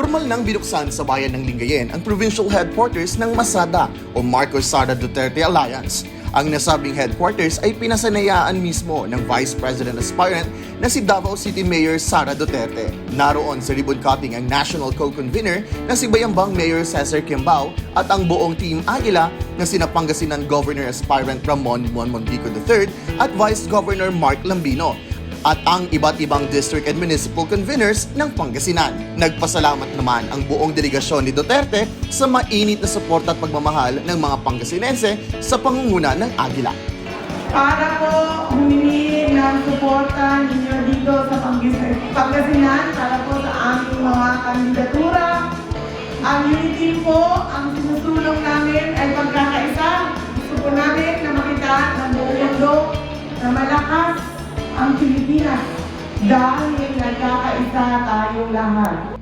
Formal nang binuksan sa bayan ng Lingayen ang provincial headquarters ng MASADA o Marcos Sara Duterte Alliance. Ang nasabing headquarters ay pinasanayaan mismo ng Vice President Aspirant na si Davao City Mayor Sara Duterte. Naroon sa ribbon cutting ang National Co-convenor na si Bayambang Mayor Cezar Quiambao at ang buong Team Aguila na sina Pangasinan Governor Aspirant Ramon Mon-Mon III at Vice Governor Mark Lambino at ang iba't ibang district and municipal convenors ng Pangasinan. Nagpasalamat naman ang buong delegasyon ni Duterte sa mainit na suporta at pagmamahal ng mga Pangasinense sa pangunguna ng Aguila. Para po humingi ng suporta ninyo dito sa Pangasinan para po sa aming mga kandidatura. Ang unity po, ang sinusulong namin ay pagkakaisa. Gusto po namin na makita ng buong mundo na malakas ang Pilipinas dahil nagkakaisa tayong lahat.